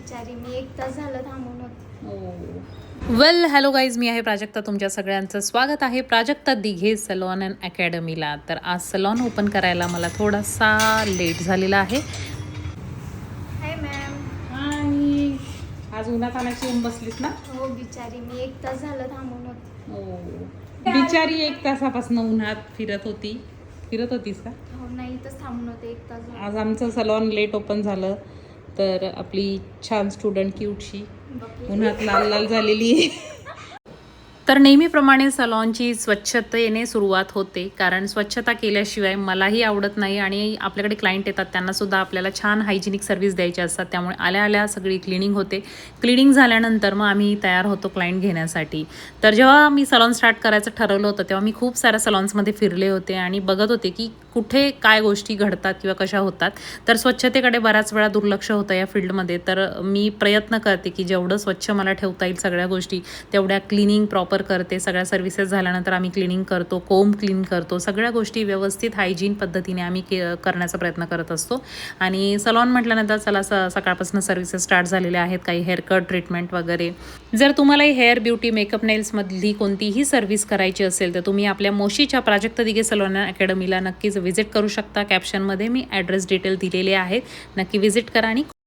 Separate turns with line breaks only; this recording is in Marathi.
बिचारी मी 1 तास झालं थांबून होते.
वेल हॅलो गाईज, मी आहे प्राजक्ता. तुमच्या सगळ्यांचं स्वागत आहे प्राजक्ता दिघे सलॉन अँड अकॅडमीला. तर आज सलॉन ओपन करायला मला थोडासा लेट झालेला आहे.
हाय मॅम.
आणि आज उन्हात आणायची येऊन बसलीस ना?
हो बिचारी मी 1 तास झालं थांबून होते.
बिचारी 1 तासापासून उन्हात फिरत होतीस का?
हो नाही इथंच थांबून होते 1 तास झालं.
आज आमचं सलॉन लेट ओपन झालं तर आपली छान स्टुडंट क्यूटशी उन्हात लाल लाल झालेली आहे. तर नेहमीप्रमाणे सलॉनची स्वच्छतेने सुरुवात होते, कारण स्वच्छता केल्याशिवाय मलाही आवडत नाही आणि आपल्याकडे क्लायंट येतात त्यांनासुद्धा आपल्याला छान हायजिनिक सर्व्हिस द्यायची असतात. त्यामुळे आल्या आल्या सगळी क्लिनिंग होते. क्लिनिंग झाल्यानंतर मग आम्ही तयार होतो क्लायंट घेण्यासाठी. तर जेव्हा मी सलॉन स्टार्ट करायचं ठरवलं होतं तेव्हा मी खूप साऱ्या सलॉन्समध्ये फिरले होते आणि बघत होते की कुठे काय गोष्टी घडतात किंवा कशा होतात. तर स्वच्छतेकडे बऱ्याच वेळा दुर्लक्ष होतं या फील्डमध्ये. तर मी प्रयत्न करते की जेवढं स्वच्छ मला ठेवता येईल सगळ्या गोष्टी तेवढ्या क्लिनिंग प्रॉपर करते. सगळ्या सर्व्हिसेस झाल्यानंतर आम्ही क्लिनिंग करतो, कोंब क्लीन करतो, सगळ्या गोष्टी व्यवस्थित हायजीन पद्धतीने आम्ही करण्याचा प्रयत्न करत असतो. आणि सलॉन म्हटल्यानंतर चला सकाळपासून सर्व्हिसेस स्टार्ट झालेल्या आहेत, काही हेअरकट ट्रीटमेंट वगैरे. जर तुम्हालाही हेअर ब्युटी मेकअप नेल्समधली कोणतीही सर्व्हिस करायची असेल तर तुम्ही आपल्या मोशीच्या प्राजक्ता दिघे सलॉन अकॅडमीला नक्कीच व्हिजिट करू शकता. कॅप्शनमध्ये मी ॲड्रेस डिटेल दिलेले आहेत, नक्की व्हिजिट करा आणि